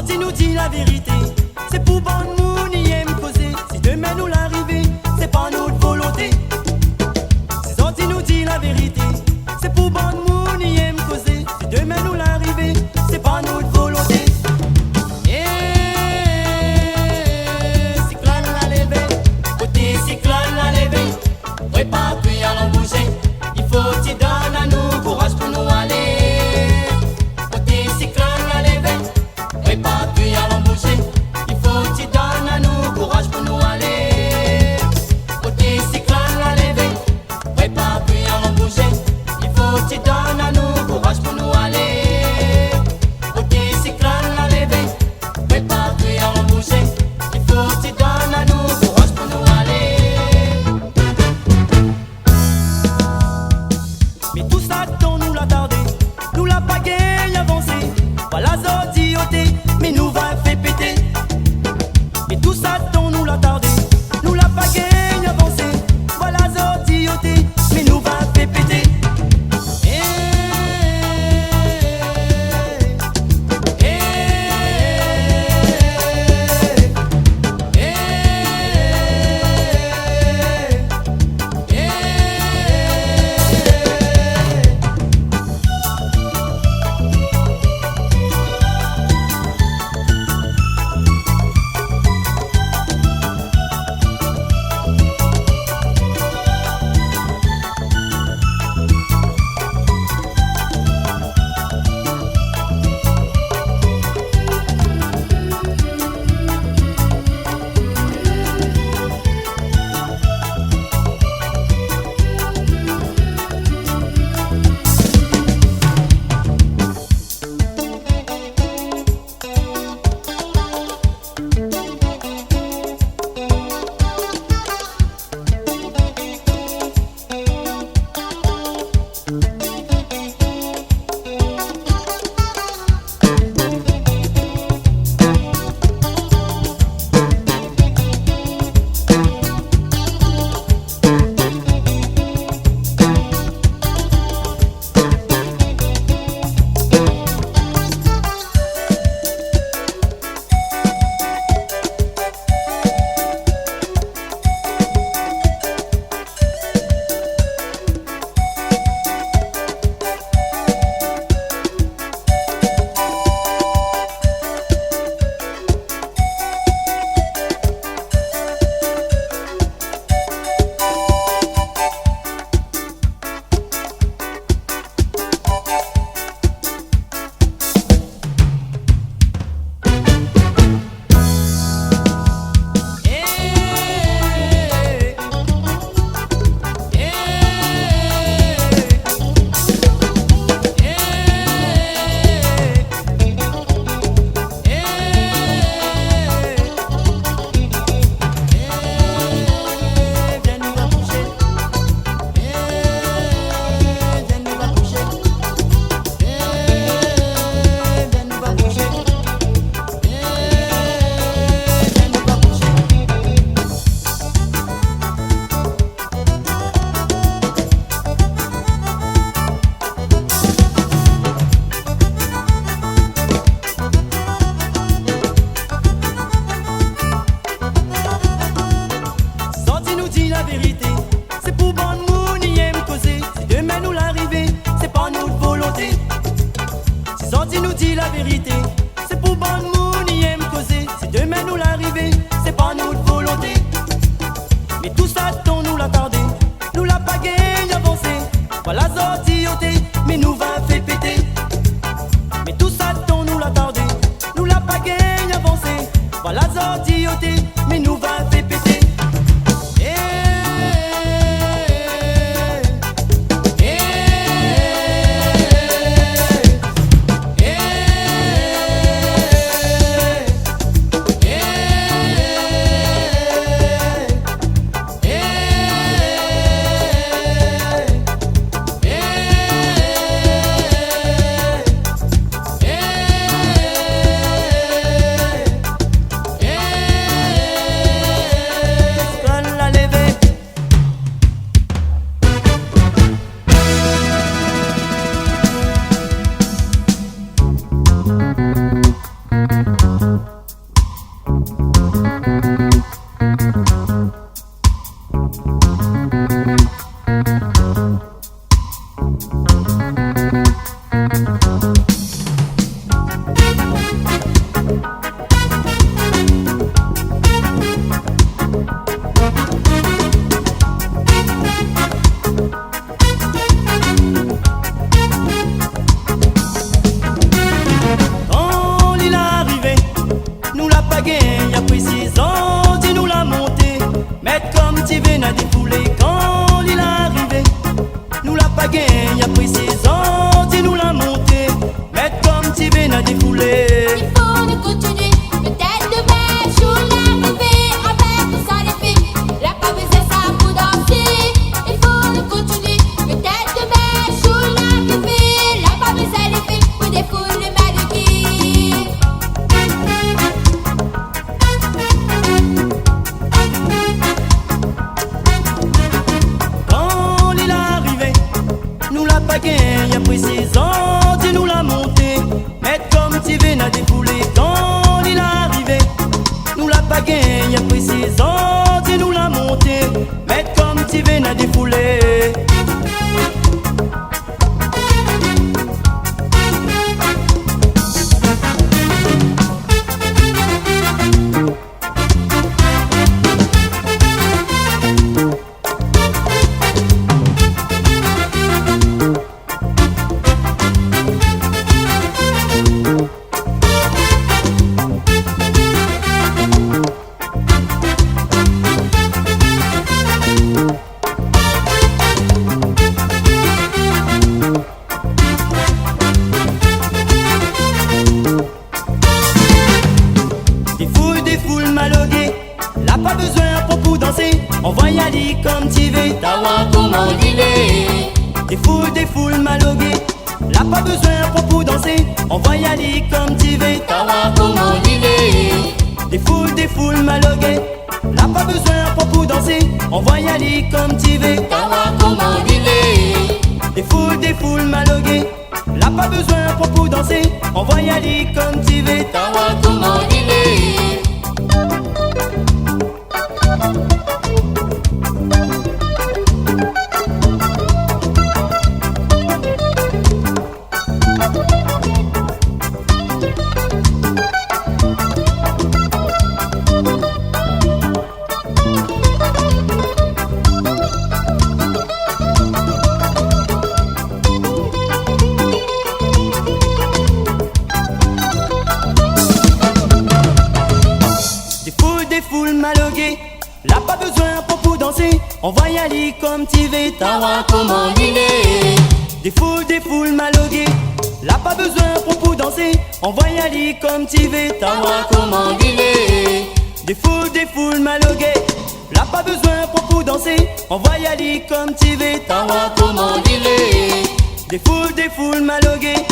Sorti nous dit la vérité, c'est pour bon moun y aime causer. Si demain nous l'arrivée, c'est pas notre volonté. Sorti nous dit la vérité, c'est pour bon moun y aime causer. Si demain nous l'arrivée, c'est pas notre volonté. Cyclone la levé, côté cyclone la levé. Ouais pas puis allons bouger, il faut t'y donner à nous courage pour nous aller. Côté cyclone la levé, ouais pas puis allons bouger, il faut t'y donner à nous courage pour nous aller. Côté cyclone la levé, ouais pas puis allons bouger, il faut t'y donner à nous courage pour nous aller. Côté cyclone la levé, ouais pas puis allons bouger, il faut t'y donner à nous courage pour nous aller. Mais tout ça dont nous l'a tardé, nous l'a pagaille avancé. Voilà zodioté, mais nous va fait péter. Mais tout ça dont nous l'a tardé, nous l'a pagaille avancé. Voilà zodioté, mais nous va fait péter. Sorti nous dit la vérité, c'est pour bon moun y aime causer. Si demain nous l'arrivée, c'est pas notre volonté. Mais tout ça dont nous l'a tardé, nous l'a pagaille avancé. Voilà zodioté, mais nous va fait péter. Mais tout ça dont nous l'a tardé, nous l'a pagaille avancé. Voilà zodioté, mais nous va fait péter. gain, y'a pris 6 ans, dis-nous la montée. Mettre comme tu veux n'a défoulé. Il faut nous continuer, peut-être demain, jour l'arrivée. Avec tout ça les filles, la pas besoin ça pour danser. Il faut nous continuer, peut-être demain, jour l'arrivée. La pas besoin les filles, pour défouler le maluki. Quand il est arrivé, nous l'a pas gain, y'a pris 6 ans, dis-nous la montée. Mettre comme tu veux n'a défoulé. Quand il est arrivé, nous l'a pas gain, y'a pris 6 ans, dis-nous la montée. Mettre comme tu veux n'a défoulé. Des foules maloguées, là pas besoin pour danser. On va y aller comme tu veux. Tawa comment il est. Des foules maloguées, là pas besoin pour danser. On va y aller comme tu veux. Tawa comment il est. Des foules maloguées, là pas besoin pour danser. On va y aller comme tu veux. Tawa comment il est. Des foules maloguées, là pas besoin pour danser. On va y aller comme tu veux. Tawa comment il est. Des foules maloguées, là pas besoin pour danser. On va y aller comme tu veux. Tawa comment il est. Des foules maloguées, là pas besoin pour danser. On va y aller comme tu veux. Tawa comment il est. Des foules maloguées, là pas besoin pour danser. On va y aller comme tu veux. Tawa comment il est. Des foules maloguées,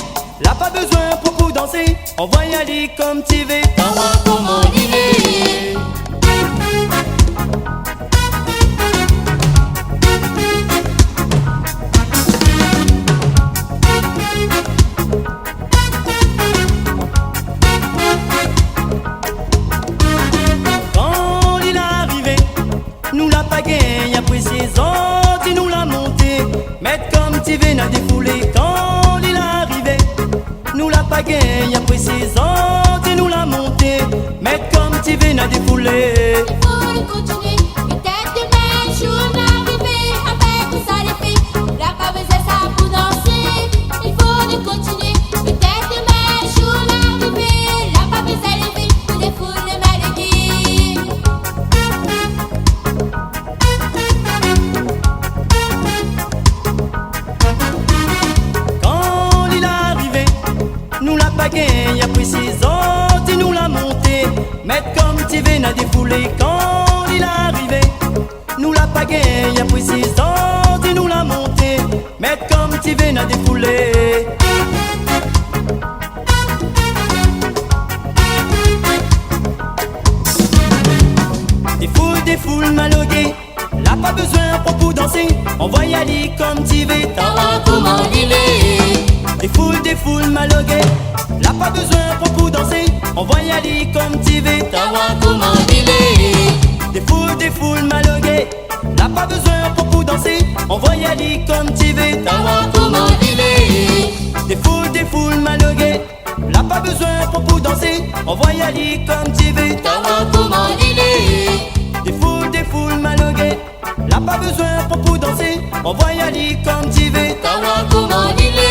là pas besoin pour danser. On va y aller comme tu veux. Tawa comment il est. Quand il est arrivé, nous l'a pas gain, y'a pris 6 ans, dis-nous la montée. Mettre comme tu veux n'a défoulé. Quand il est arrivé, nous l'a pas gain, y'a pris 6 ans, dis-nous la montée. Mettre comme tu veux n'a défoulé. Il faut nous continuer, peut-être demain, jour l'arrivée. Avec tout ça les filles, la pas besoin ça pour danser. Il faut nous continuer, peut-être demain, jour l'arrivée. La pas besoin les filles, pour défouler le maluki. Quand il est arrivé, nous l'a pas gain, y'a pris 6 ans, dis-nous la montée. Mettre comme tu veux n'a défoulé. Quand il est arrivé, nous l'a pas gain, y'a pris 6 ans, dis-nous la montée. Mettre comme tu veux n'a défoulé. Des foules maloguées, là pas besoin pour danser. On va y aller comme tu veux. Tawa comment il est. Des foules maloguées, là pas besoin pour danser. On va y aller comme tu veux. Tawa comment il est. Des foules maloguées, là pas besoin pour danser. On va y aller comme tu veux. Tawa comment il est. Des foules maloguées, là pas besoin pour danser. On va y aller comme tu veux. Tawa comment il est. Des foules maloguées, là pas besoin pour danser. On va y aller comme tu veux. Tawa comment il est.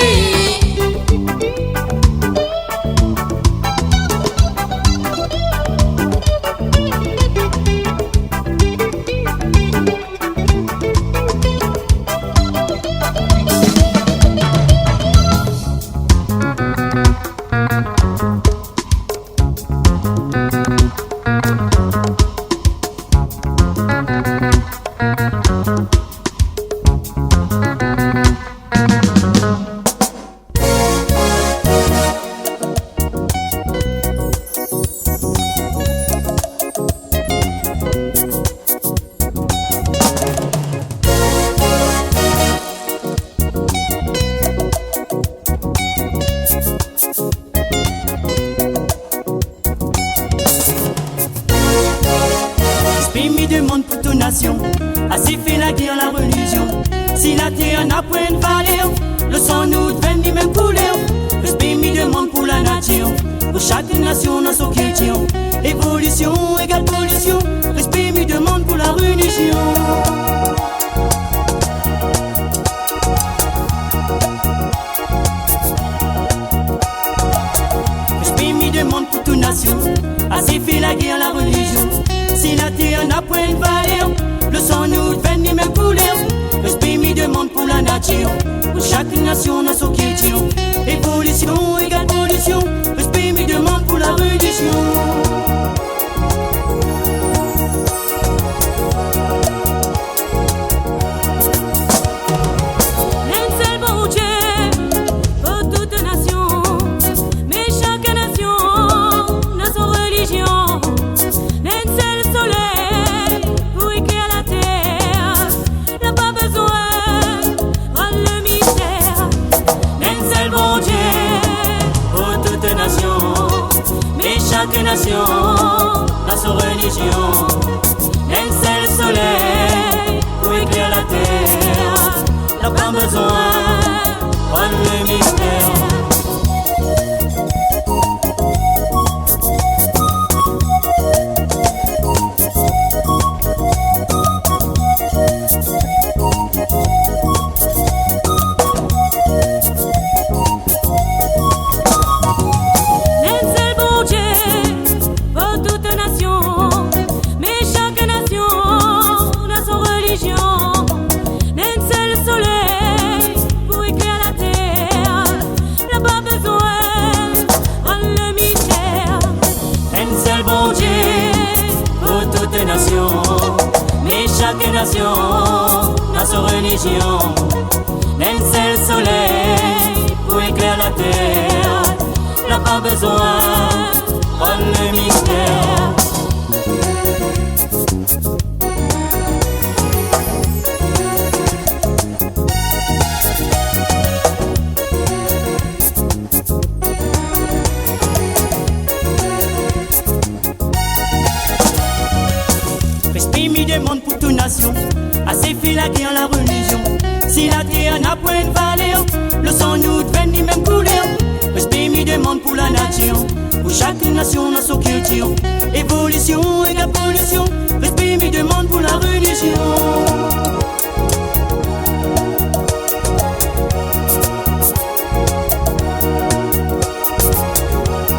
n'a point de valeur. Le sang nous devient ni même couleur. Respect mi demande pour la nature. Pour chaque nation dans son culture. Évolution égale pollution. Respect mi demande pour la religion. Respect mi demande pour toute nation. Assez fait la guerre, la religion. Si la terre n'a point de valeur, le sang nous devient ni même couleur. Respect mi demande pour la nature. Pour chaque nation dans son culture. Évolution égale pollution. Respect mi demande pour la religion. Chaque nation dans sa religion. Un seul soleil pour éclairer la terre. N'a pas besoin de le mystère. Mais chaque nation a sa religion. Un seul soleil pour éclairer la terre. N'a pas besoin de le mystère. Respect mi demande pour toute nation. Assez fait la guerre, la religion. Si la terre n'a point de valeur, le sang nous devient ni même couleur. Respect mi demande pour la nature. Pour chaque nation dans son culture. Évolution égale pollution. Respect mi demande pour la religion.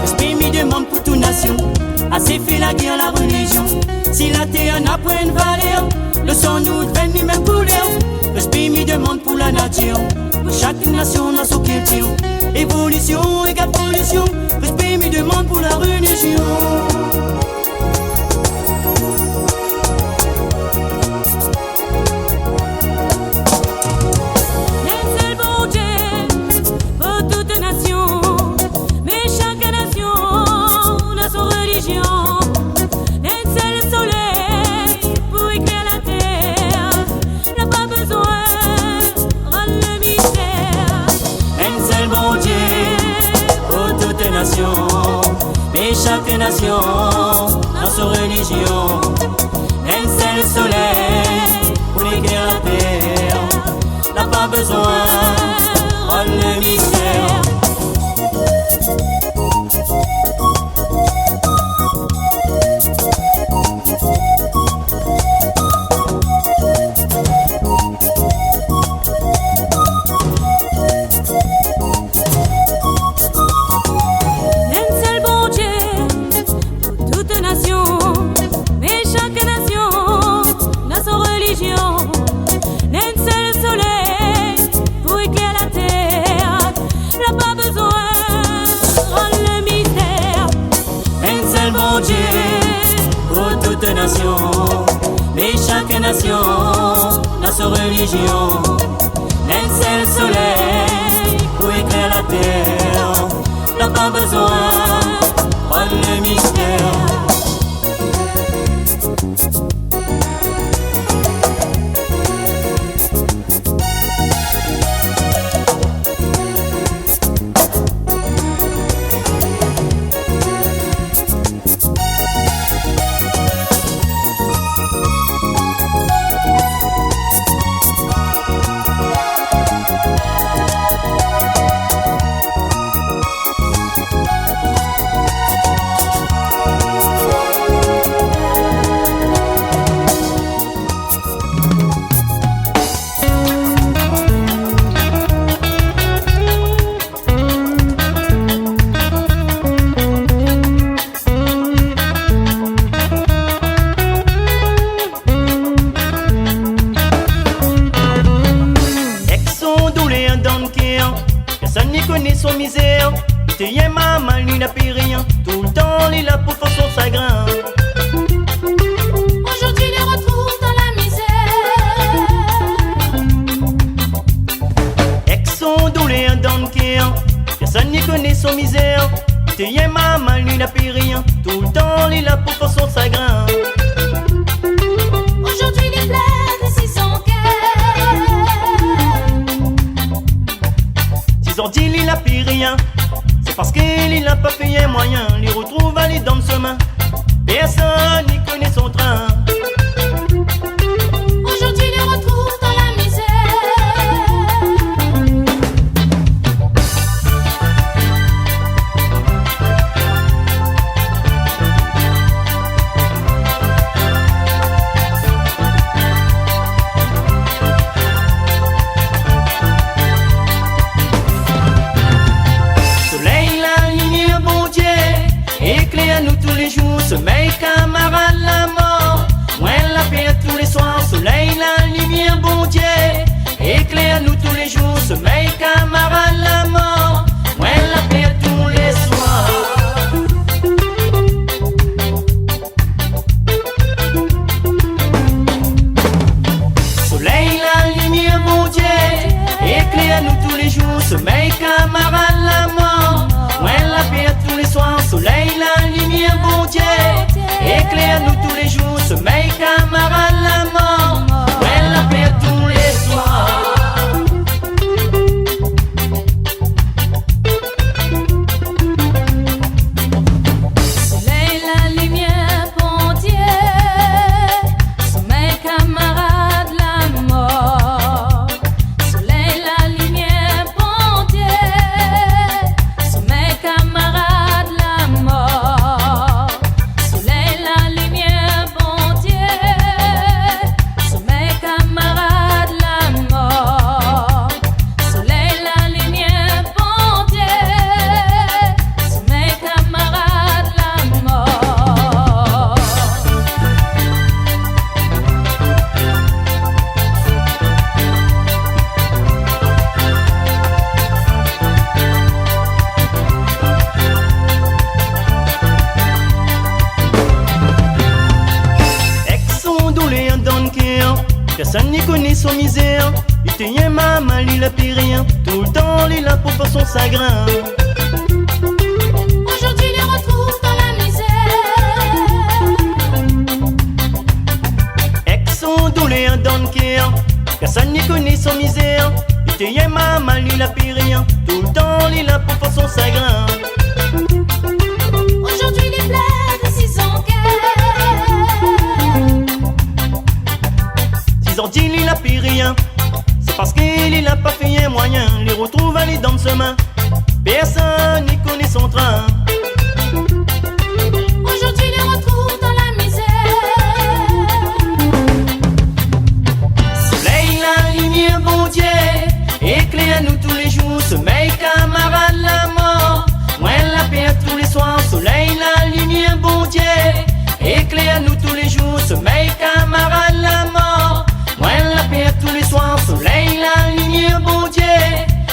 Respect mi demande pour toute nation. Assez fait la guerre, la religion. Si la terre n'a point de valeur, le sang nous devient ni même couleur. Respect mi demande pour la nature. Pour chaque nation dans son culture. Évolution égale pollution. Respect mi demande pour la religion. Mais chaque nation dans sa religion. Un seul soleil pour éclairer la terre. N'a pas besoin de le mystère. Pour toute nation, mais chaque nation dans sa religion. Un seul soleil pour éclairer la terre. N'a pas besoin de le mystère. personne n'y connaît son misère. T'es y'a maman, il n'a plus rien. Tout le temps, il a pour faire son chagrin. Aujourd'hui les retrouve dans la misère. Ex son doulé dans le cœur, personne n'y connaît son misère. T'es y'a maman, il n'a plus rien. Tout le temps, il a pour faire son chagrin. Aujourd'hui les plaintes ici son cœur. S'ils ont dit il a plus rien, c'est parce qu'il n'a pas fait un moyen. Les retrouve aller dans le chemin, personne n'y connaît son train. Aujourd'hui les retrouve dans la misère. Éclaire-nous tous les jours, sommeil camarade la mort. Moins la paix tous les soirs, soleil, la lumière, bon Dieu. Éclaire-nous tous les jours, sommeil camarade la mort. Moins la paix tous les soirs. Soleil, la lumière, bon Dieu. Éclaire-nous tous les jours, sommeil camarade la mort. Moins la paix tous les soirs, soleil, la lumière, bon Dieu. Éclaire-nous tous les jours, sommeil, camarade, la mort. Ouais, la paix tous les soirs. Soleil, la lumière, bon Dieu. Sommeil, camarade, la mort. Soleil, la lumière, bon Dieu. Sommeil, camarade, la mort. Soleil, la lumière, bon Dieu. Sommeil, camarade, la mort. Soleil, la lumière, bon Dieu. Sommeil, camarade, la mort. Ex son doulé dans le cœur, personne n'y connaît son misère. Il te y a maman, il a plus rien. Tout le temps, il a pour faire son chagrin. Aujourd'hui les retrouve dans la misère. Ex son doulé dans le cœur, personne n'y connaît son misère. Il te y a maman, il a plus rien. Tout le temps, il a pour faire son chagrin. Aujourd'hui les plaintes ici son cœur. S'ils ont dit il a plus rien, c'est parce qu'il n'a pas fait un moyen. Les retrouve aller dans le chemin, personne n'y connaît son train. Aujourd'hui les retrouve dans la misère. Soleil, la lumière, bon Dieu. Éclaire-nous tous les jours, sommeil, camarade, la mort. Moins la paix tous les soirs, soleil, la lumière, bon Dieu. Éclaire-nous tous les jours, sommeil, camarade, la mort. Moins la paix tous les soirs, soleil, la lumière, bon Dieu.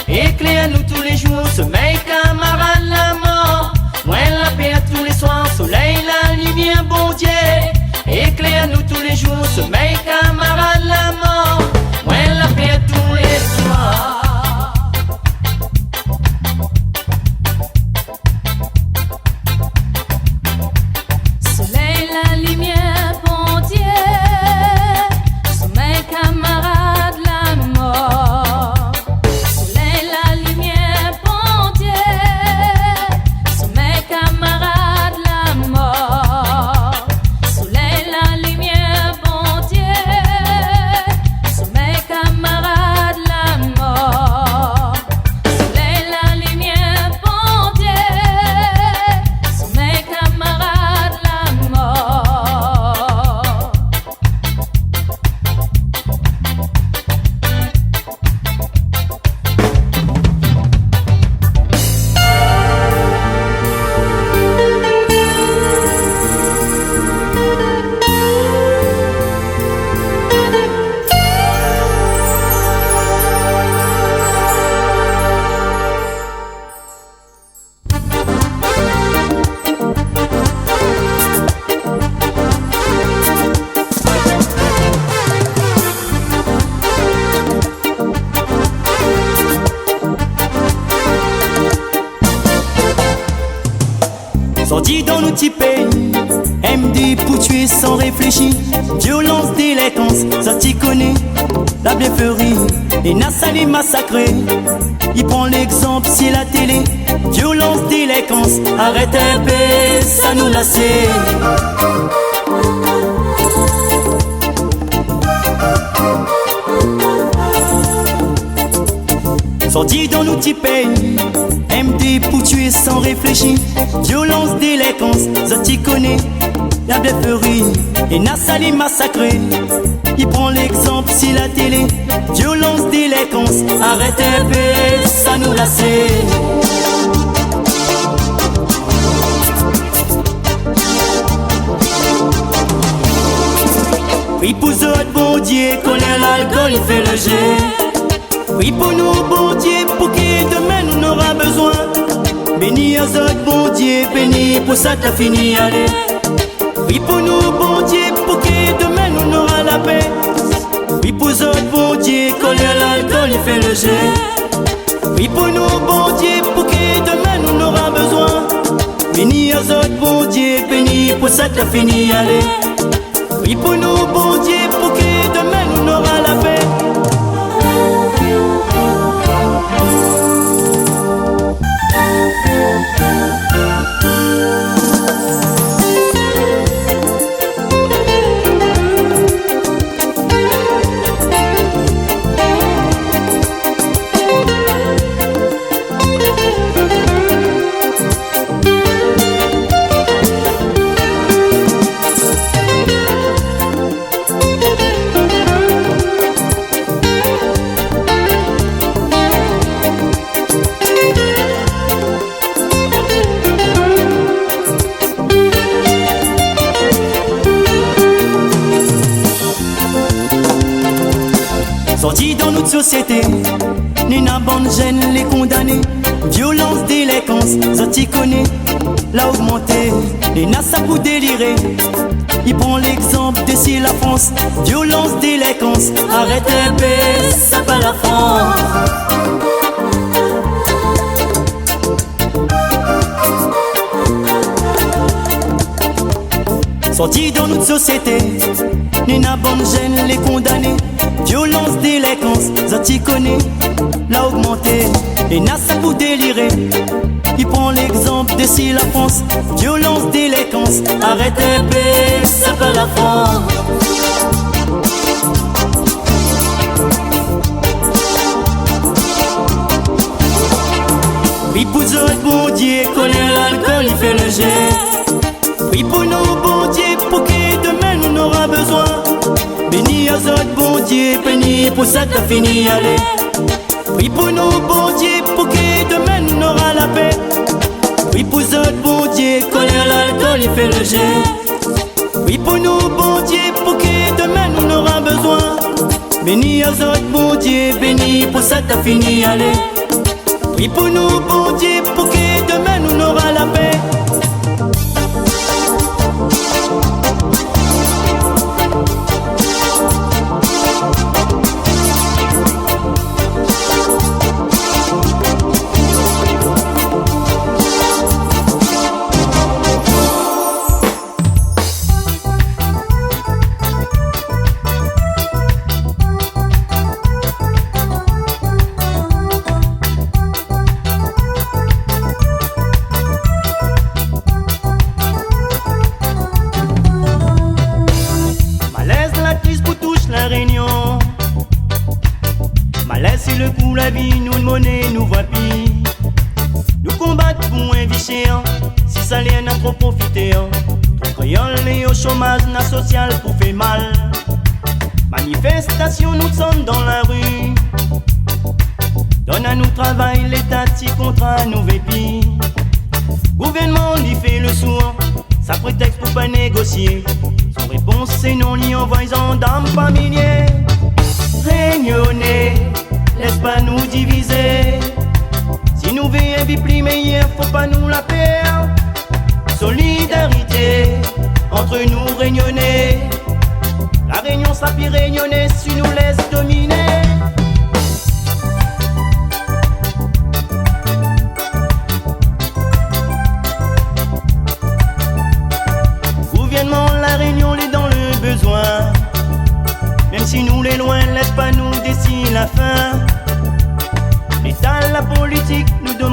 Éclaire-nous tous les jours, sommeil, camarade, la mort. Moins la paix tous les soirs, soleil, la lumière, bon Dieu. Éclaire-nous tous les jours, sommeil, camarade, la mort. Moins la paix tous les soirs. Soleil, la lumière, bon Dieu. Sommeil, camarade, la mort. Soleil, la lumière, bon Dieu. petits pays, MD pour tuer sans réfléchir. Violence, délinquance, ça t'y connaît. La blefferie, et Nassali massacré. Il prend l'exemple, c'est la télé. Violence, délinquance, arrête un peu, ça nous lasse. Sorti dans nos petits pays, MD pour tuer sans réfléchir. Violence, délinquance, ça t'y connaît. La blefferie, et Nassali massacré. Il prend l'exemple, c'est la télé. Violence, délinquance, arrête un peu, ça nous lasse. Oui pour autres, bon Dieu, colère l'alcool, il fait le jet. Oui pour nous, bon Dieu, pour qui demain nous n'aura besoin. Béni aux autres, bon Dieu, béni pour ça t'as fini, allez. Oui pour nous, bon Dieu, pour qui demain nous n'aura la paix. Oui pour autres, bon Dieu, colère l'alcool, il fait le jet. Oui pour nous, bon Dieu, pour qui demain nous n'aura besoin. Béni aux autres, bon Dieu, béni pour ça t'as fini, allez. Oui pour nous, bon Dieu, pour qui demain nous n'aura la paix. Sorti dans notre société, ni n'a bonne gêne les condamnés. Violence, délinquance, ça t'y connaît. L'a augmenté, les n'a ça pour délirer. Il prend l'exemple de si la France. Violence, délinquance, arrête un peu, ça pas la France. Sorti dans notre société, ni n'a bonne gêne les condamnés. Violence, délinquance, ça t'y connaît. L'a augmenté, et n'a ça pour délirer. Il prend l'exemple de si la France. Violence, délinquance, arrête un peu, ça pas la France. Oui pour autres, bon Dieu, colère l'alcool, il fait le jet. Oui pour nous, bon Dieu, pour qui demain nous n'aura besoin. Béni aux autres, bon Dieu, béni pour ça t'as fini, allez. Oui pour nous, bon Dieu, pour qui demain nous n'aura la paix. Oui pour autres, bon Dieu, colère l'alcool, il fait le jet. Oui pour nous, bon Dieu, pour qui demain nous n'aura besoin. Béni aux autres, bon Dieu, béni pour ça t'as fini, allez. Oui pour nous, bon Dieu, pour qui demain nous n'aura la paix. Malaise c'est le coup, la vie, nous de monnaie, nous voit pire. Nous combattre pour un vie chéant, si ça l'est n'a trop profité. Trop créole et au chômage, na social pour faire mal. Manifestation, nous sommes dans la rue. Donne à nous travail, l'État t'y contrat nous vépi. Gouvernement lui fait le sourd, ça prétexte pour pas négocier. Son réponse c'est non, lui envoyant d'âmes par milliers. Réunionnais, laisse pas nous diviser. Si nous voulons une vie plus meilleure, faut pas nous la perdre. Solidarité entre nous réunionnais. La réunion sera pire réunionnais si nous laisse dominer.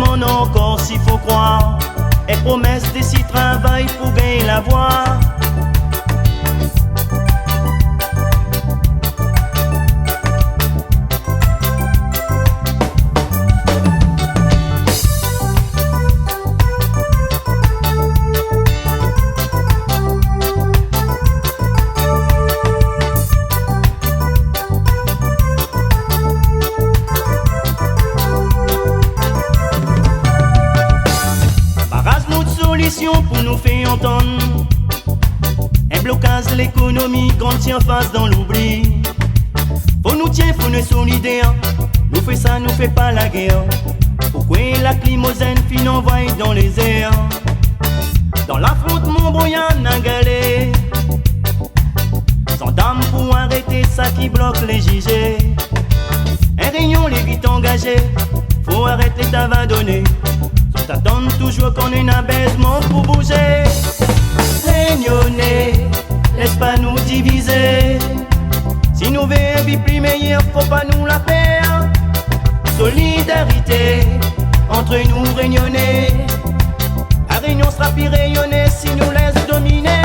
demande encore s'il faut croire. Et promesse de si travail pour gagner la voie. Pour nous faire entendre un blocage de l'économie quand tient face dans l'oubli. Faut nous tiens, faut nous solidaires. Nous fait ça, nous fait pas la guerre. Pourquoi la climosène fin envoie dans les airs? Dans l'affrontement brouillant un galet. Sans dame pour arrêter ça qui bloque les JG. Un réunion les vite engagés. Faut arrêter ta va donner. T'attends toujours qu'on ait un abaissement pour bouger. Réunionnais, laisse pas nous diviser. Si nous voulons une vie plus meilleure, faut pas nous la perdre. Solidarité entre nous réunionnais. La réunion sera plus rayonnée si nous laisse dominer.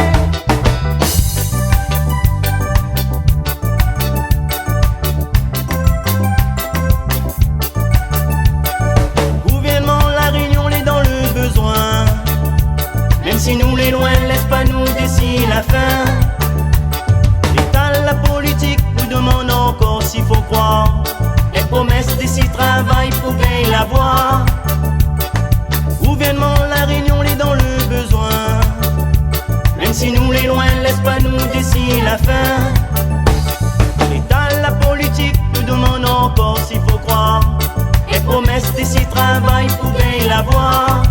Même si nous les loin, laisse pas nous d'ici la fin. L'État, la politique nous demande encore s'il faut croire. Les promesses d'ici travail pour gagner la voie. Gouvernement, la réunion les dans le besoin. Même si nous les loin, laisse pas nous d'ici la fin. L'État, la politique nous demande encore s'il faut croire. Les promesses d'ici travail pour gagner la voie.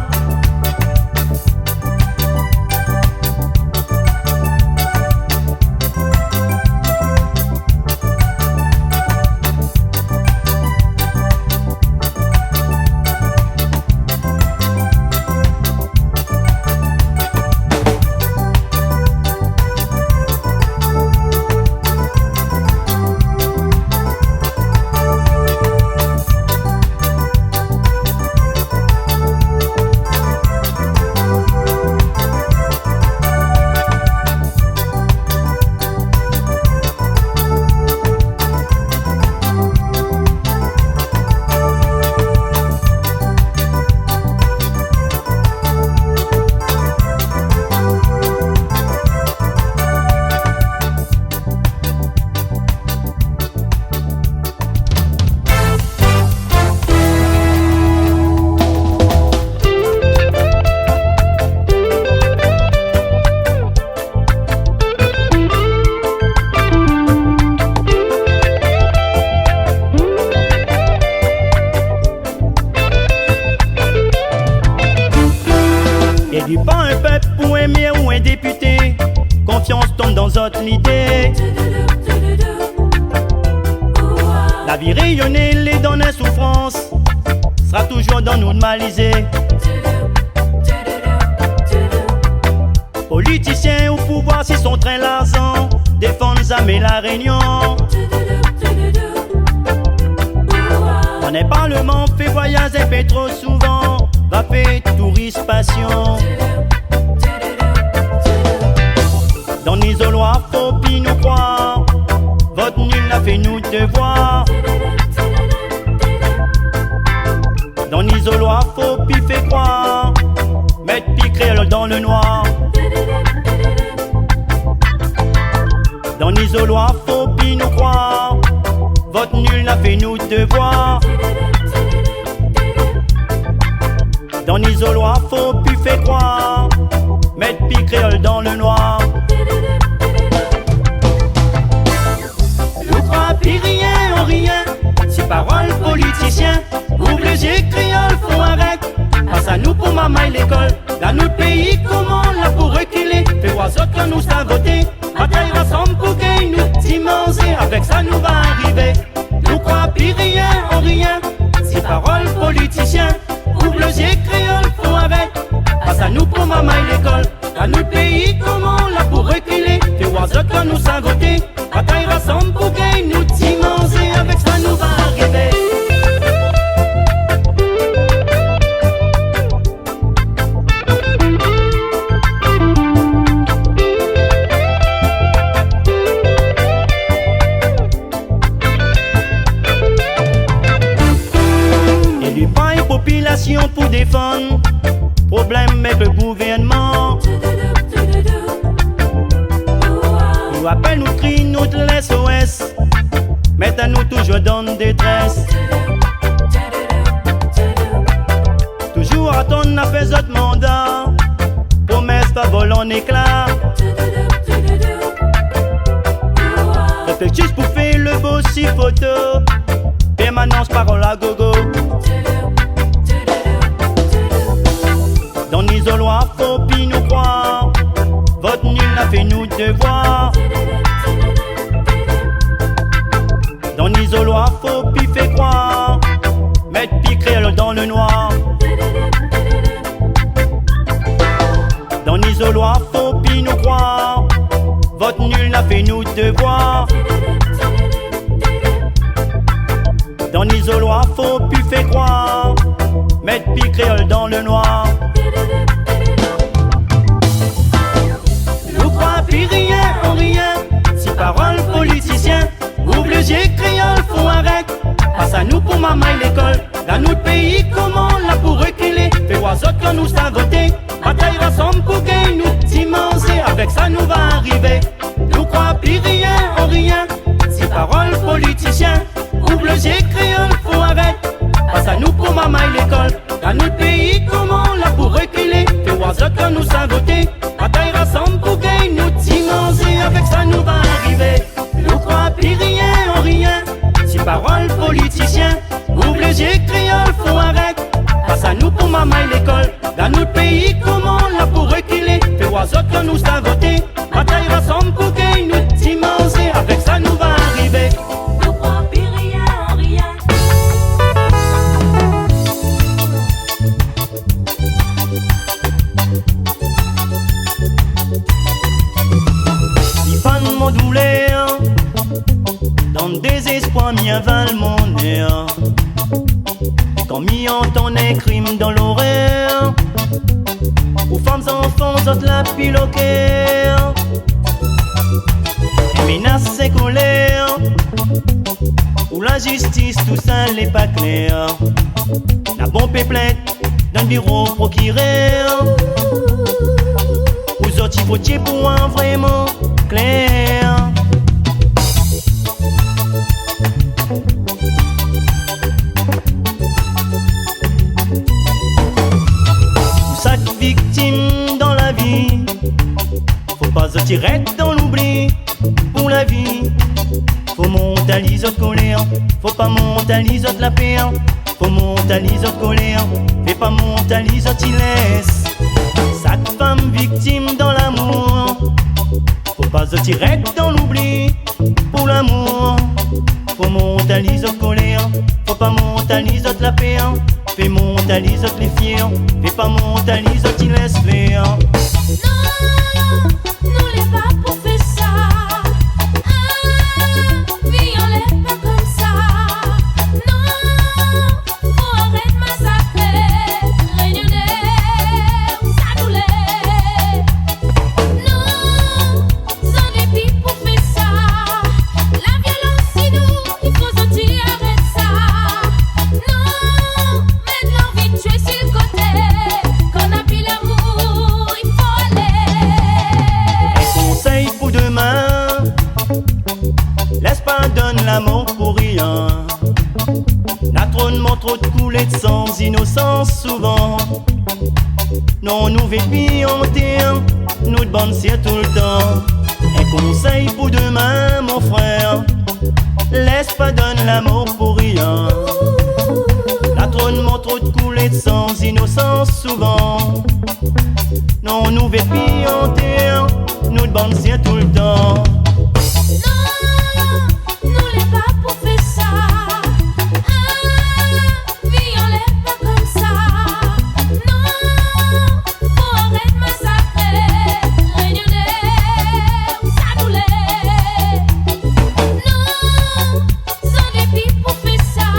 L'idée. La vie rayonnée, les donne souffrance, sera toujours dans nous de maliser. Politiciens au pouvoir, s'ils sont très l'argent, défendent jamais la réunion. On est parlement, fait voyager, fait trop souvent, va faire touriste passion. Dans l'isoloir, faut pis nous croire. Votre nul a fait nous devoir. Dans l'isoloir, faut pis fait croire. Mettre pis créole dans le noir. Dans l'isoloir, faut pis nous croire. Votre nul a fait nous devoir. Dans l'isoloir, faut pis fait croire. Mettre pis créole dans le noir. Puis rien en rien, ces paroles politiciens. Ouvre les yeux, créoles, faut arrêter. Face à nous pour maman et l'école. Dans notre pays, comment là pour reculer? Fais voir ce que nous savons voter. Bataille rassemble pour gagner nous dimancher. Avec ça nous va arriver. Nous crois puis rien en rien, ces paroles politiciens. Ouvre les yeux, créoles, faut arrêter. Face à nous pour maman et l'école. Dans notre pays, comment là pour reculer? Fais voir ce que nous savons voter. Bataille rassemble pour gagner nous dimancher. Avec ça nous va arriver. population pour défendre. Problème avec le gouvernement. Nous appelle, nous crie, nous de l'SOS. Mais à nous toujours donne détresse. Toujours attendre à faire notre mandat. Promesse pas vol en éclat. Réfléchis pour faire le beau si photo. Permanence parole à gogo. Dans l'isoloir faut pis nous croire. Votre nul a fait nous devoir. Dans l'isoloir faut pis fait croire. Mettre pis créole dans le noir. Dans l'isoloir faut pis nous croire. Votre nul a fait nous devoir. Dans l'isoloir faut pis fait croire. Mettre pis créole dans le noir. Nous crois pis rien en rien. Si parole politicien. Ouvre les yeux créole faut arrêter. Passe à nous pour maman et l'école. Dans notre pays comment là pour reculer. Fais voir autres quand nous savons voter. Bataille rassemble pour gagner nous dimancer. Avec ça nous va arriver. Nous crois pis rien en rien. Si parole politicien. Ouvre les yeux créole faut arrêter. Passe à nous pour maman et l'école. Dans notre pays comment là pour reculer. Fais voir autres quand nous savons voter. Bataille rassemble pour gagner nous dimancer. Avec ça nous va arriver. Nous crois pis rien en rien. Si parole politicien. Ouvre les yeux créole faut arrêter. Passe à nous pour maman et l'école. Dans notre pays comment là pour reculer. Fais voir autres quand nous savons voter. Bataille rassemble pour gagner nous dimancer. Avec ça nous va arriver. Nous crois pis rien en rien. Il fan mon douleur. Dans le désespoir m'y avale mon air. Quand m'y entend un crime dans l'horaire. Aux femmes enfants autres la pile au cœur. Et menace et colère. Pour la justice tout ça n'est pas clair. La bombe est plainte dans le bureau procureur. Aux autres il faut tirer pour un vraiment clair. Chaque victime dans la vie, faut pas se tirer dans l'oubli. Pour la vie, faut monter à l'isote colère. Faut pas monter à l'isote la paix. Faut monter à l'isote colère. Fais pas monter à l'isote il laisse. Chaque femme victime dans l'amour, faut pas se tirer dans l'oubli. Pour l'amour, faut monter à l'isote colère. Faut pas monter à l'isote la paix. Fais monter à l'isote les fiers. Fais pas monter à l'isote il laisse faire. Non, nous les pas pour faire ça. Vie on l'est pas comme ça. Non, faut arrêter massacrer. Réunionnais, ça nous l'est. Non, sans dépit pour faire ça. La violence c'est nous, il faut sortir avec ça. Non, maintenant vite tuer sur le côté. Qu'on a pris l'amour, il faut aller. Un conseil pour demain, laisse pas donner l'amour pour rien. La trône montre trop de couler de sang innocence souvent. Non, nous vêtements en terre, nous de bonnes cire tout le temps. Un conseil pour demain, mon frère, laisse pas donner l'amour pour rien. La trône montre trop de couler de sang innocence souvent. Non, nous vêtements en terre, nous de bonnes cire tout le temps. Non, nous les pas pour faire ça. Vie on l'est pas comme ça. Non, faut arrêter massacrer. Réunionnais, ça nous l'est. Non, sans dépit pour faire ça.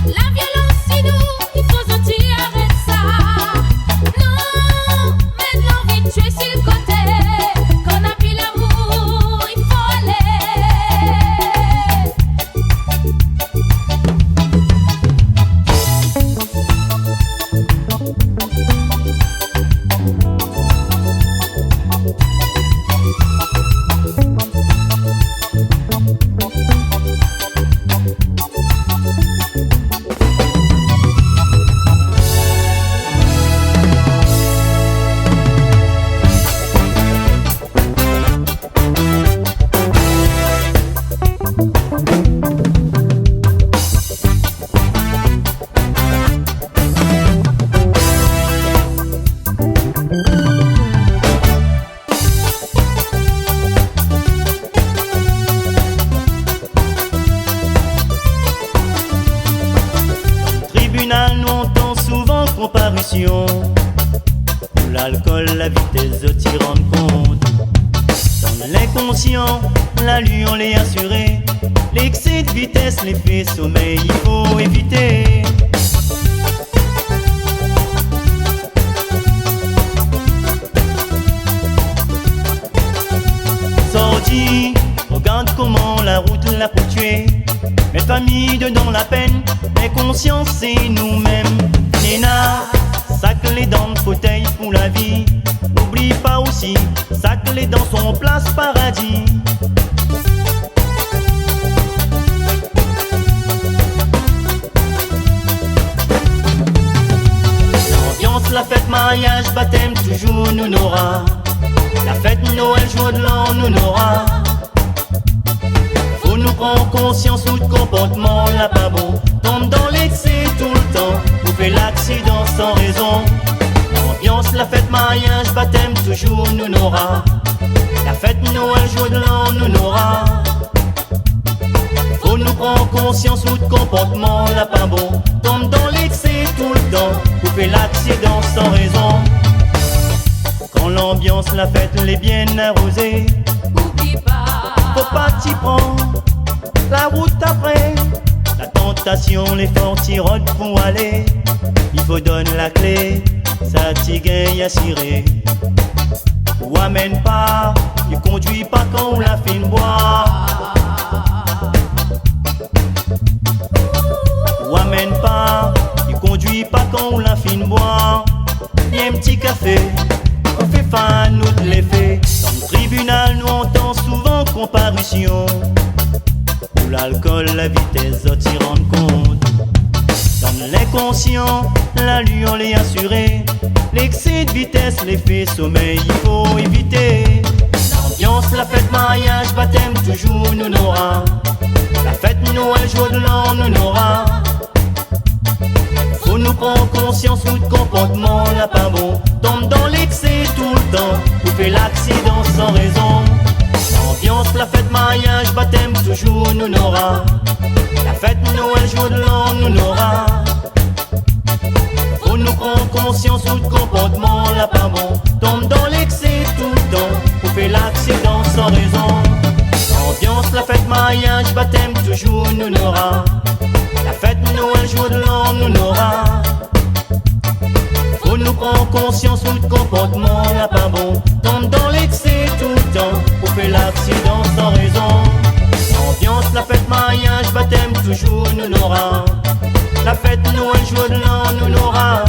La violence c'est nous, il faut sortir avec ça. Non, maintenant vite tuer sur le côté. Qu'on a pris l'amour, tribunal, nous entend souvent comparution. Pour l'alcool, la vitesse de t'y rendre compte. Dans l'inconscient, l'allure l'est assurée. L'excès de vitesse, l'effet sommeil, il faut éviter. Sordi, regarde comment la route l'a pour tuer. Mes familles dedans la peine, mes consciences c'est nous-mêmes. Néna, sac les dents de fauteuil pour la vie. N'oublie pas aussi, sac les dents sont place paradis. L'ambiance, la fête, mariage, baptême, toujours nous n'aura. La fête Noël, jour de l'an, nous n'aura. Faut nous prendre conscience où le comportement là pas bon. Tombe dans l'excès tout le temps, vous fait l'accident sans raison. L'ambiance, la fête, mariage, baptême, toujours nous n'aura. La fête Noël, jour de l'an, nous n'aura. Faut nous prendre conscience où le comportement là pas bon. Tombe dans l'excès tout le temps, vous fait l'accident sans raison. Quand l'ambiance, la fête, les bien arrosée. Oublie pas, Faut pas t'y prendre la route après. La tentation, les fortirodes pour aller. Il faut donner la clé, ça t'y gagne à cirer. Ou amène pas, tu conduis pas quand on la fait boire. Ou amène pas, tu conduis pas quand on la fait boire. Viens un petit café, on fait fin, nous de l'effet. Dans le tribunal, nous entend souvent comparution. Pour l'alcool, la vitesse de t'y rendre compte. Dans l'inconscient, l'allure l'est assurée. L'excès de vitesse, l'effet sommeil, il faut éviter. L'ambiance, la fête, mariage, baptême, toujours nous n'aura. La fête Noël, jour de l'an, nous n'aura. Faut nous prendre conscience où le comportement là pas bon. Tombe dans l'excès tout le temps, vous fait l'accident sans raison. L'ambiance, la fête, mariage, baptême, toujours nous n'aura. La fête Noël, jour de l'an, nous n'aura. Faut nous prendre conscience où le comportement là pas bon. Tombe dans l'excès tout le temps, vous fait l'accident sans raison. L'ambiance, la fête, mariage, baptême, toujours nous n'aura. La fête Noël, jour de l'an, nous n'aura. Faut nous prendre conscience où le comportement là pas bon. Tombe dans l'excès tout le temps, vous fait l'accident sans raison. L'ambiance, la fête, mariage, baptême, toujours nous n'aura. La fête Noël, jour de l'an, nous n'aura.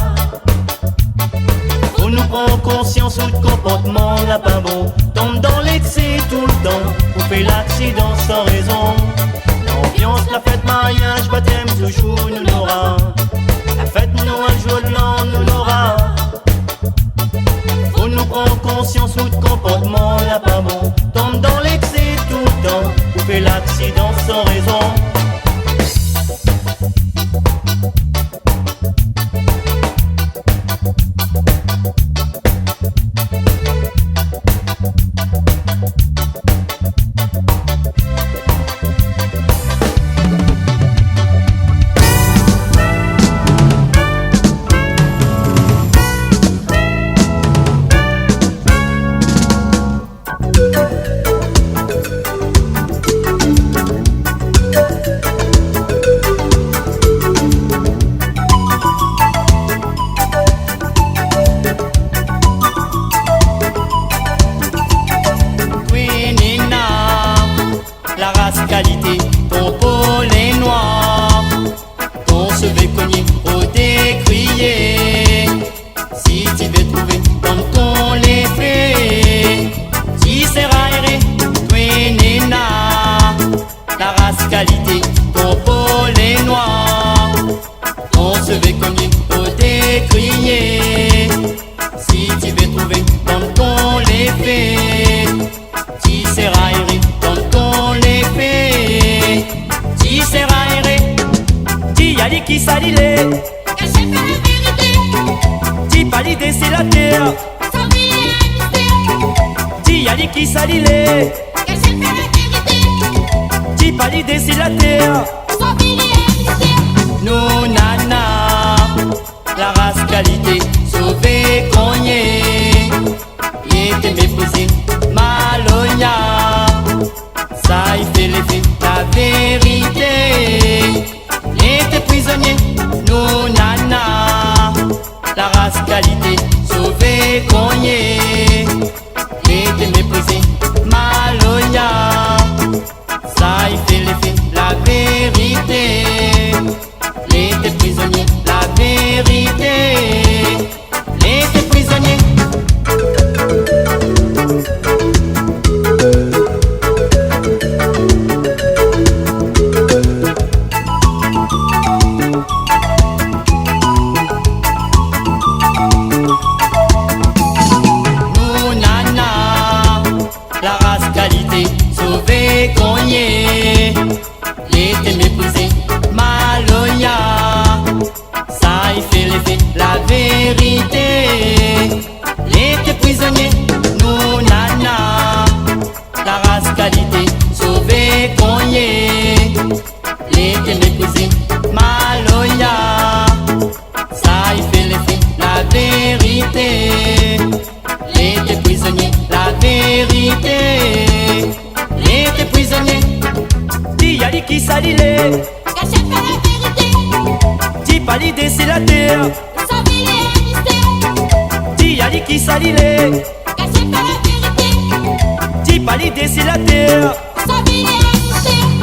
Faut nous prendre conscience où le comportement là pas bon. Tombe dans l'excès tout le temps, vous fait l'accident sans raison. L'ambiance, la fête, mariage, baptême, toujours nous n'aura. La fête Noël, jour de l'an, nous n'aura. Faut nous prendre conscience où le comportement là pas bon. Tombe dans l'excès tout le temps, vous fait l'accident sans raison. Qualité, ton pôle est noir, ton se fait cogner au décrier. Si tu veux trouver comme qu'on les fait, si c'est raéré, toi nena. La race qualité, ton pôle est noir, ton se fait cogner au décrier. Si tu veux trouver comme qu'on les fait, si c'est raéré, comme qu'on les fait. Si c'est raéré, dis y'a dit qui s'allie. caché par la vérité, Dis pas l'idée c'est la terre. sans mille mystère. Dis y'a dit qui s'allie. Caché par la vérité, Dis pas l'idée c'est la terre. sans mille mystère. Nous nana, la race qualité, sauvé, cogné, l'été méprisé, maloya, ça y fait l'effet, la vérité, l'été prisonnier, la vérité, l'été prisonnier. Cogné, l'été méprisé, maloya, ça y fait l'effet, la vérité, l'été prisonnier, nous nana, la race qualité, sauvé, cogné, l'été méprisé, maloya, ça y fait l'effet, la vérité, l'été prisonnier, la vérité. L'été prisonnier, dis à qui s'allie, Cachez pas la vérité, dis pas l'idée c'est la terre, savez les mystères. dis à qui s'allie, Cachez pas la vérité, dis pas l'idée c'est la terre. savez les mystères.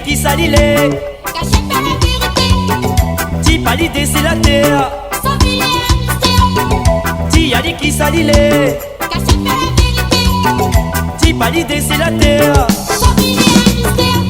Qui s'allie, Cachez pas la vérité, dis pas l'idée c'est la terre, savez les mystères. dis à qui s'allie, Cachez pas la vérité, dis pas l'idée c'est la terre. savez les mystères.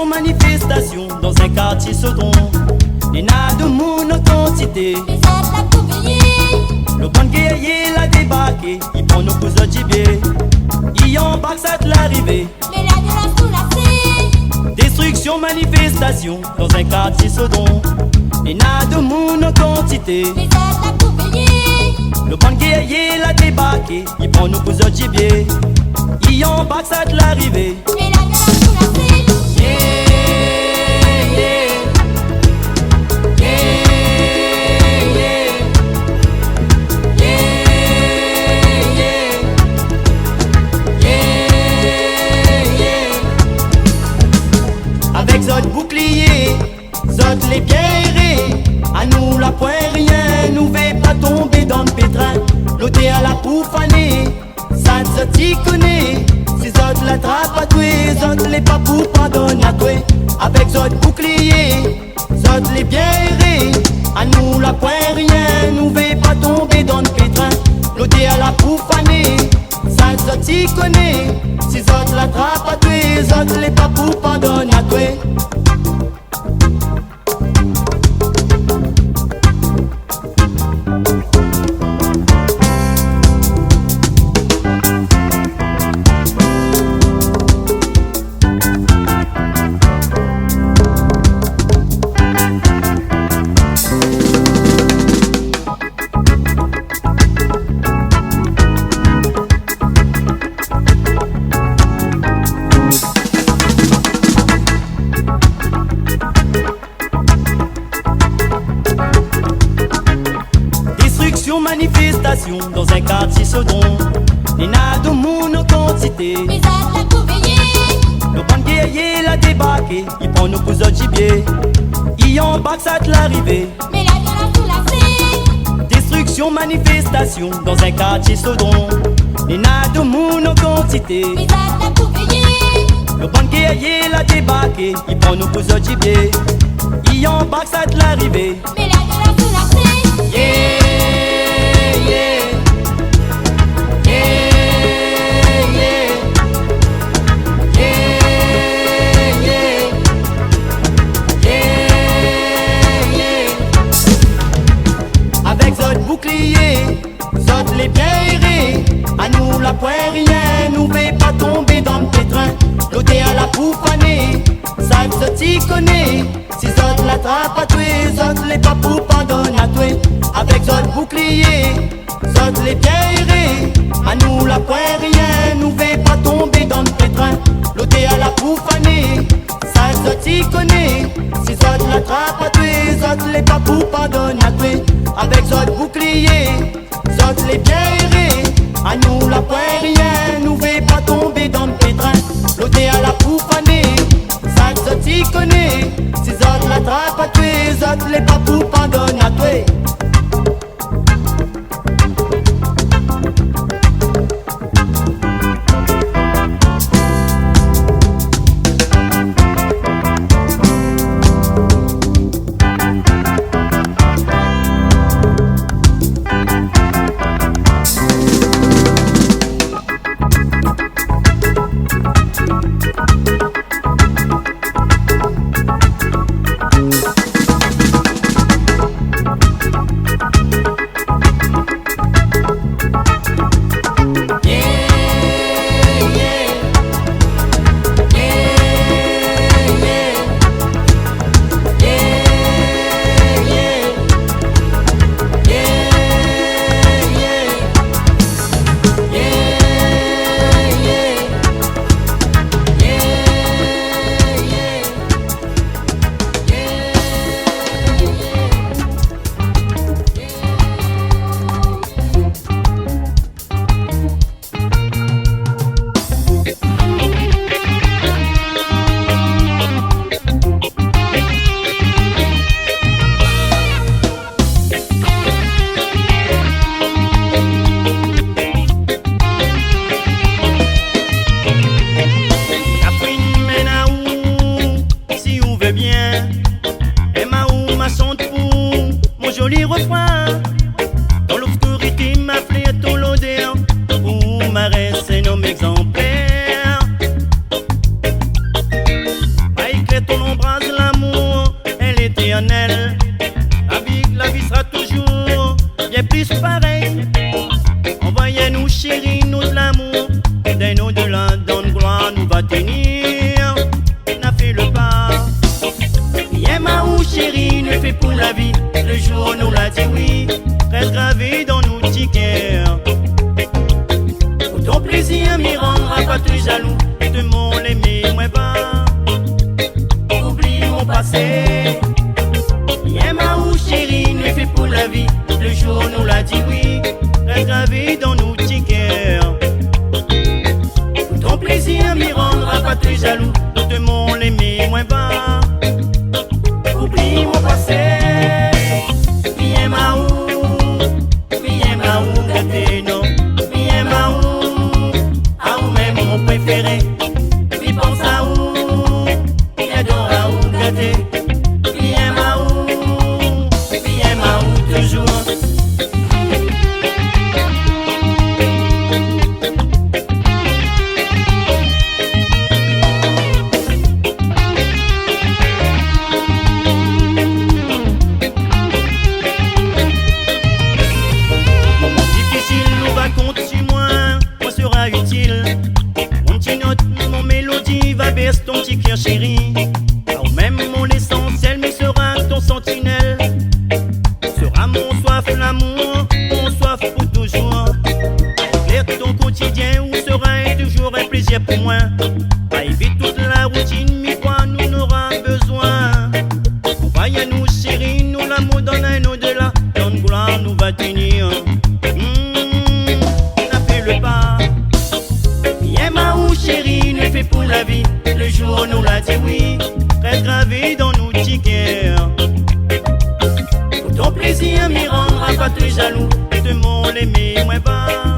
Manifestation dans un quartier Sodron, les nains de mon quantité, Les aides la couvrier, le bon guerrier l'a débarqué, il prend nos coups de gibier, il embarque ça de l'arrivée. mais la de la soulacée. Destruction, manifestation dans un quartier Sodron, les nains de mon quantité, Les aides la couvrier, le bon guerrier l'a débarqué, il prend nos coups de gibier, il embarque ça de l'arrivée. mais la de la soulacée. Avec zot bouclier, zot les pierrés, à nous la point rien, nous vais pas tomber dans le pétrin, l'ôté à la poufanée, ça zot y connaît, si zot l'attrape à toi, zot les papous pardonne à toi. Avec zot bouclier, zot les pierrés, à nous la point rien, nous vais pas tomber dans le pétrin, l'ôté à la poufanée, ça zot y connaît, si zot l'attrape à toi, zot les papous pardonne à toi. débarqué, il prend nos coups de gibier. Il embarque ça de l'arrivée. Mais la violence sous la fée. Destruction, manifestation dans un quartier Sodron. Les nas de monde en quantité. Mais à ta pour veiller. Le banquier l'a débarqué, il prend nos coups de gibier. Il embarque ça de l'arrivée. Mais la violence sous la fée. Yeah, yeah. Zot les pierres, à nous la poirière, nous ne pas tomber dans le pétrin. L'ôté à la poufanée, ça se t'y connaît. Si Zot l'attrape à tuer, Zot les pas pour pardonner à tuer. Avec Zot bouclier, Zot les pierres, à nous la poirière, nous ne pas tomber dans le pétrin. L'ôté à la poufanée, ça se t'y connaît. Si Zot l'attrape à tuer, Zot les pas pour pardonner à tuer. Avec Zot bouclier, Zot les pierres, à nous la poirière, nous ne pas tomber dans le pétrin. L'ôté à la poufanée, ça Zot y connaît. Si Zot l'attrape à tuer, Zot les pas pour pardonner à tuer. Chérie, ne fais pour la vie, le jour nous l'a dit oui. gravé dans nos tickets. Pour ton plaisir, m'y rendra pas très jaloux. De mon aimé, moins bas.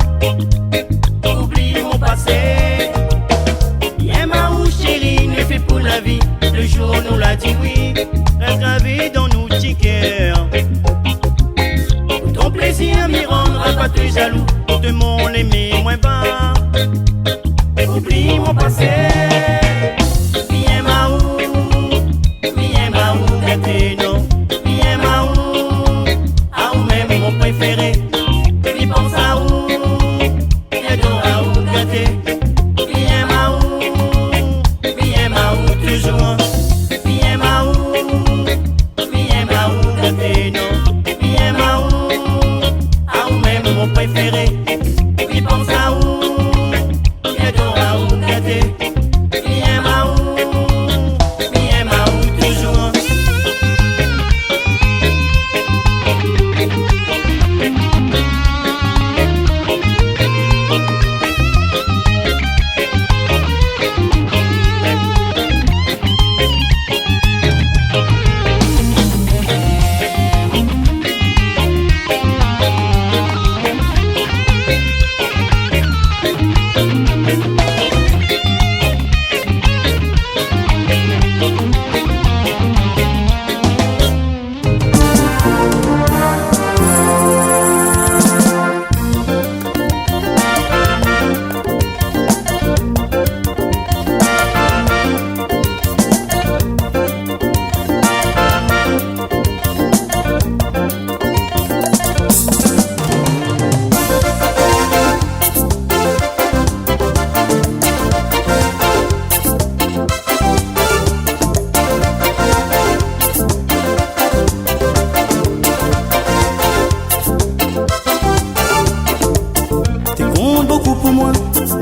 Oublie mon passé. Bien ma ou chérie, ne fait pour la vie. Le jour nous l'a dit oui. Reste gravé dans nos tickets. Pour ton plaisir, m'y rendra pas très jaloux. De mon aimé, moins bas. Oublie mon passé. Bien ma ou gâté non. Bien ma ou même mon préféré. Lui pense à ou, j'adore à ou gâté. Bien ma ou toujours. Bien ma ou gâté non. Bien ma ou même mon préféré. Lui pense à ou.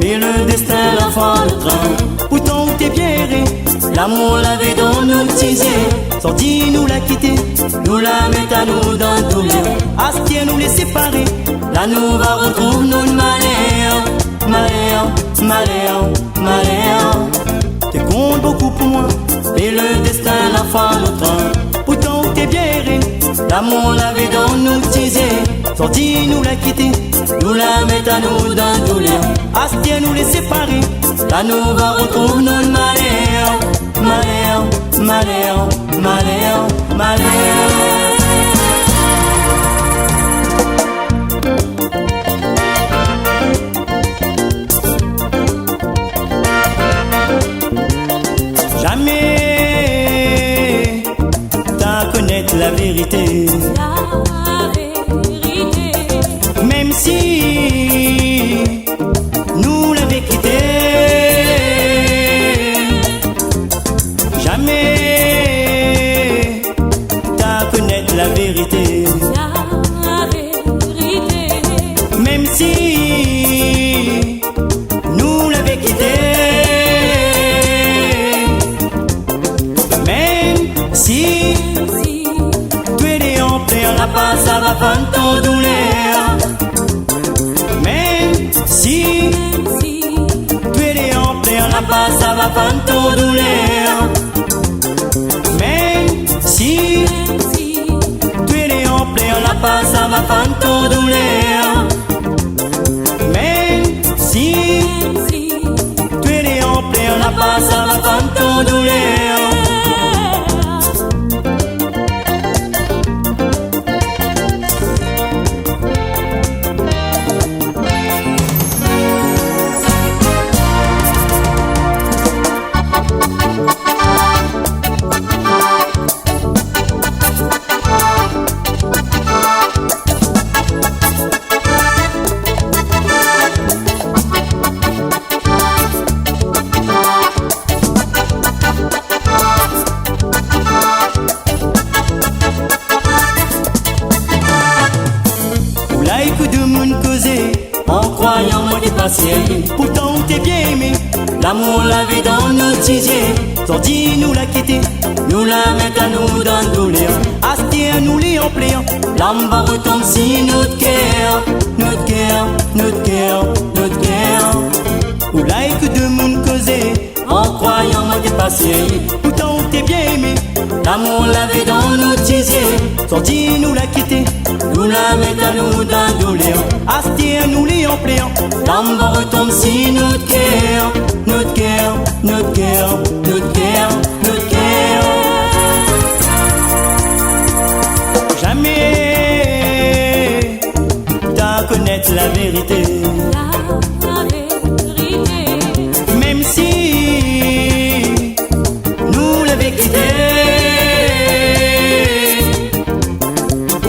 Mais le destin l'enfant le train. Pourtant t'es pierré, l'amour l'avait dans nous tisés. Sorti nous l'a quitté, nous la met à nous dans le douleur. Astia nous les séparer, là nous va retrouver nous malheur. T'es compte beaucoup pour moi, et le destin l'enfant le train. Pourtant t'es pierré, l'amour l'avait dans nous tisés. Sorti nous l'a quitté, nous la met à nous dans le douleur. Astia nous les séparer, là nous va retrouver nous malheur. Jamais t'as connaître la vérité. Même si nous l'avons quitté, jamais t'as connaître la vérité. Même si nous l'avons quitté, même si tu es en plein la passe, ça va pas ton douleur. Même si tu es en plein la passe, ça va pas ton douleur. Même si tu es en plein la passe, ça va pas ton douleur. Même si tu es en plein la passe, ça va pas ton douleur. En croyant moi dépassé, pourtant t'es bien aimé. L'amour l'avait dans nos tisiers. Sorti nous l'a quitté, nous la met à nous dans le douleur. Astia nous les en pléant, l'âme va retomber si notre cœur. Ou like de monde causé, en croyant moi t'es patient. Pourtant on t'est bien aimé. L'amour l'avait dans nos tisiers. Sorti nous l'a quitté. Nous la mettons à nous d'un doléant. Asté à nous les en pléant. L'amour retombe si notre cœur, notre cœur, notre cœur, notre cœur, notre cœur. Jamais t'as connaître la vérité. Même si nous l'avons quitté.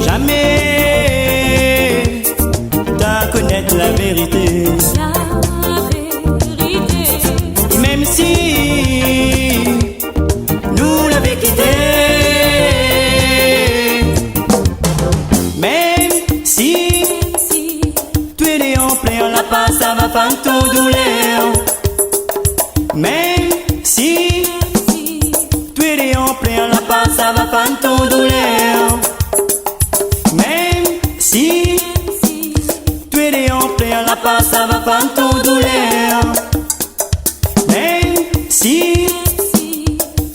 Jamais t'as connaître la vérité. Même si nous l'avons quitté. Même si tu es en plein la passe, ça va pas ton douleur. Même si tu es en plein la passe, ça va pas ton douleur. Même si tu es en plein la passe, ça va pas ton douleur. Même si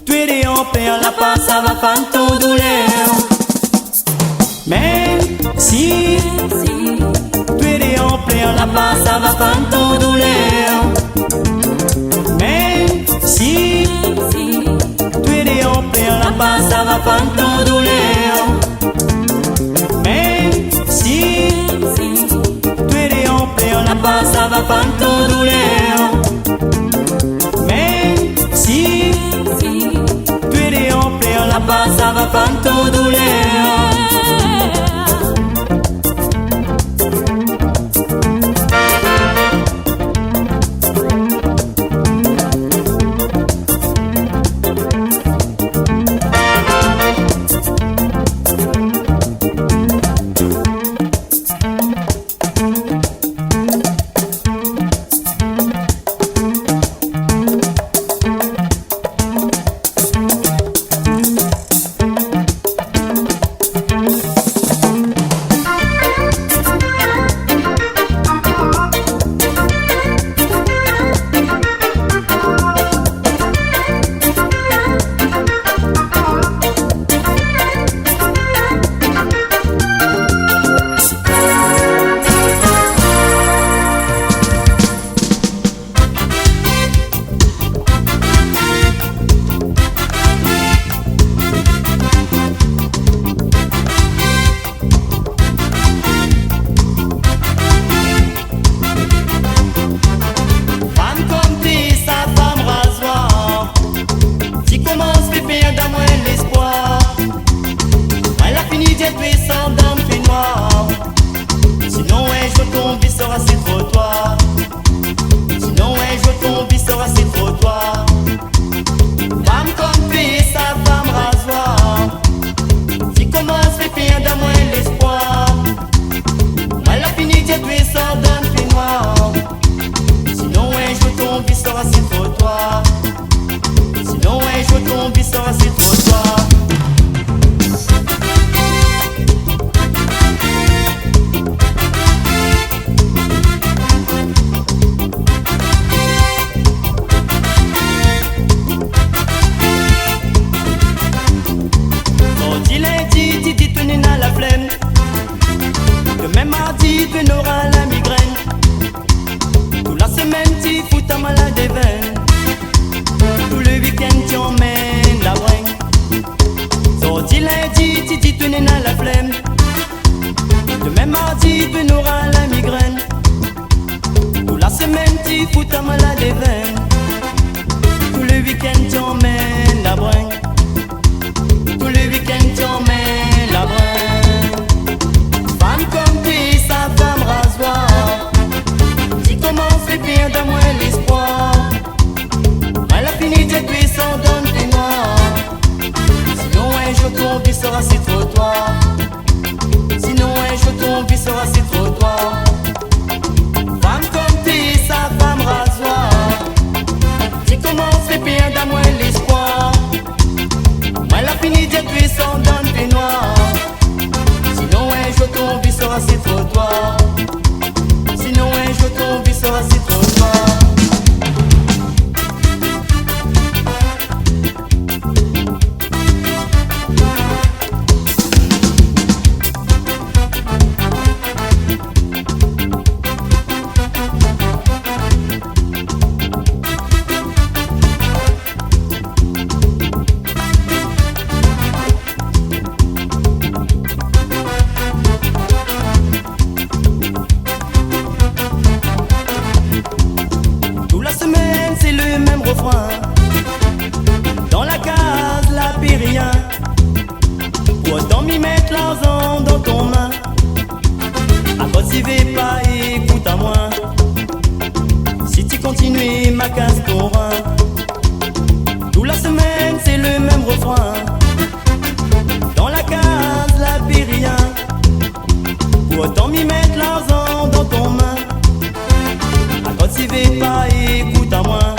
tu es en plein la passe, ça va pas ton douleur. Même si tu es en plein la passe, ça va pas ton douleur. Même si tu es en plein la passe, ça va pas ton douleur. Même si tu es en plein la passe, ça va pas ton douleur. Même si tu es en plein la passe, ça va pas ton douleur. ma casse ton rein. Toute la semaine c'est le même refrain. Dans la case la vie rien. Pour autant m'y mettre l'argent dans ton main. À quand tu veux pas, écoute à moi.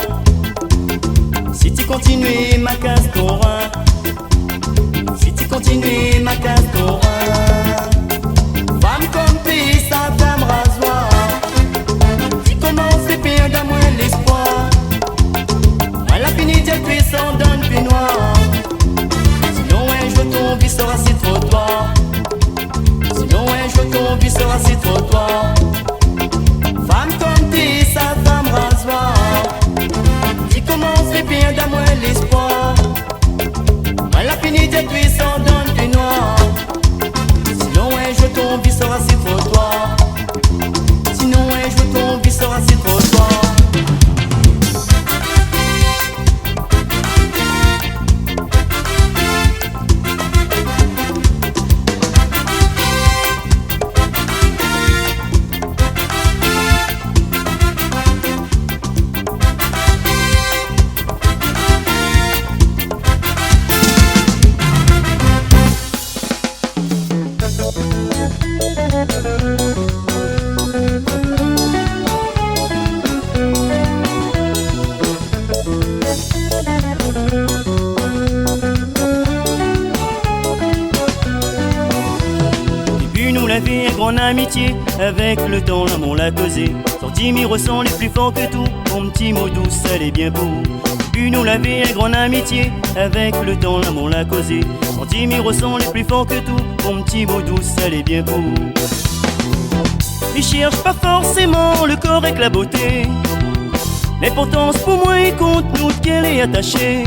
Si tu continues ma casse ton rein. Si tu continues ma casse ton rein. Femme comme pisse, ça femme rasoir. Tu commences à perdre à moi l'espoir. Moi la fini de puissant donne plus noir. Sinon un jour ton vie sera si trottoir. Sinon un jour ton vie sera si trottoir. Femme comme pisse, ça femme rasoir. Tu commences à perdre à moi l'espoir. Moi la fini de puissant donne plus noir. Sinon un jour ton vie sera si trottoir. Sinon un jour ton vie sera si trottoir. En amitié, avec le temps l'amour l'a causé. Sorti ressent les plus forts que tout. Mon petit mot doux, ça l'est bien beau. Puis nous la vie, grande amitié, avec le temps l'amour l'a causé. Sorti ressent les plus forts que tout. Mon petit mot doux, ça l'est bien beau. Il cherche pas forcément le corps avec la beauté. L'importance pour moi il compte nous qu'elle est attachée.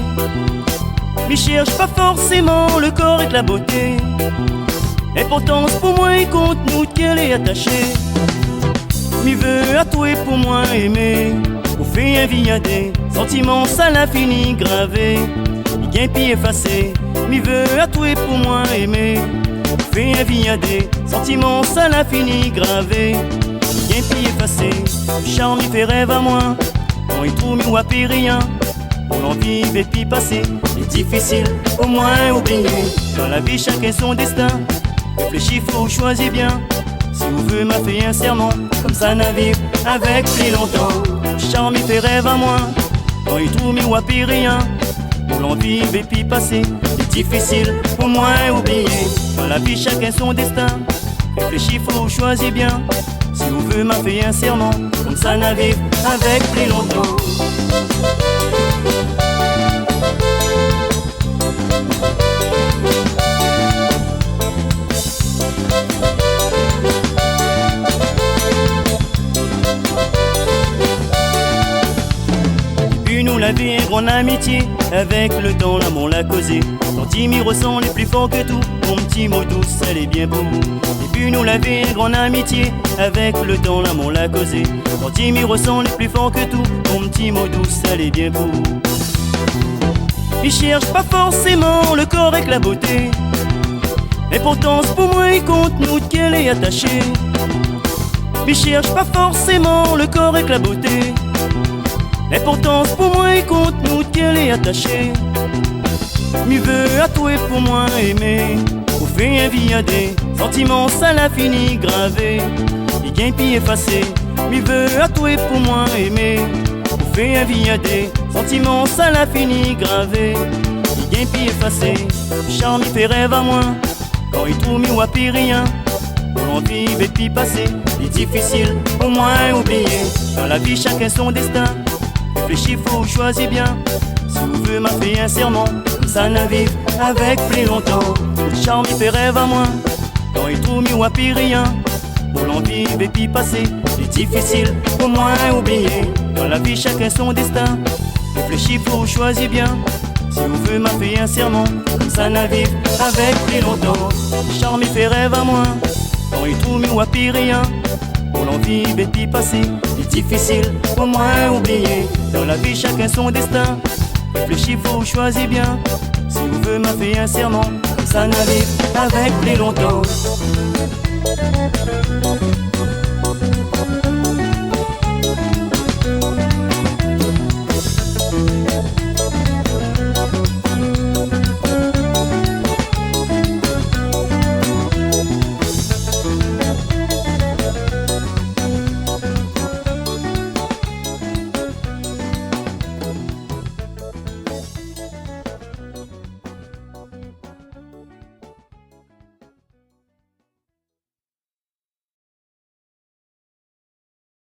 Il cherche pas forcément le corps avec la beauté. L'importance pour moi il compte nous qu'elle est attachée. M'y veut à toi pour moi aimer. Pour faire un viadé, sentiments ça l'a fini gravé. Il gagne pied effacé. M'y veut à toi pour moi aimer. Pour faire un viadé, sentiments ça l'a fini gravé. Il gagne pied effacé. Charme il fait rêve à moi. Quand il trouve m'y wapé rien. On en vive et puis passer. C'est difficile au moins oublier. Dans la vie chacun son destin. Réfléchis, faut choisir bien. Si vous voulez m'a fait un serment, comme ça navigue avec plus longtemps. Charme il fait rêve à moi. Quand il trouve m'y wapé rien. Pour l'en vivre et puis passer. C'est difficile au moins oublier. Dans la vie chacun son destin. Réfléchis, faut choisir bien. Si vous voulez m'a fait un serment, comme ça navigue avec plus longtemps. La vie est grande amitié, avec le temps l'amour l'a causé. Quand il m'y ressent les plus forts que tout, mon petit mot doux, ça l'est bien beau. Et puis nous la vie est grande amitié, avec le temps l'amour l'a causé. Quand il m'y ressent les plus forts que tout, mon petit mot doux, ça l'est bien beau. Il cherche pas forcément le corps avec la beauté. L'importance pour moi il compte nous qu'elle est attachée. Il cherche pas forcément le corps avec la beauté. L'importance pour moi il compte nous qu'elle est attachée. M'y veut à toi pour moi aimer. Pour faire un viadé, sentiments ça l'a fini gravé. Il gagne pied effacé. M'y veut à toi pour moi aimer. Pour faire un viadé, sentiments ça l'a fini gravé. Il gagne pied effacé. Charme il fait rêve à moi. Quand il trouve m'y wapé rien. Pour l'en vivre et puis passer. C'est difficile au moins oublier. Dans la vie chacun son destin. Réfléchis, faut choisir bien. Si vous voulez m'a fait un serment, comme ça navigue avec plus longtemps. Le charme il fait rêve à moi. Quand il trouve m'y wapé rien. Pour l'en vivre et puis passer. C'est difficile au moins oublier. Dans la vie chacun son destin. Réfléchis, faut choisir bien. Si vous voulez m'a fait un serment, comme ça navigue avec plus longtemps. Le charme il fait rêve à moi. Quand il trouve m'y wapé rien. Pour l'en vivre et puis passer. C'est difficile au moins oublier. Dans la vie chacun son destin. Réfléchis, faut choisir bien. Si vous voulez m'a fait un serment, comme ça navigue avec plus longtemps.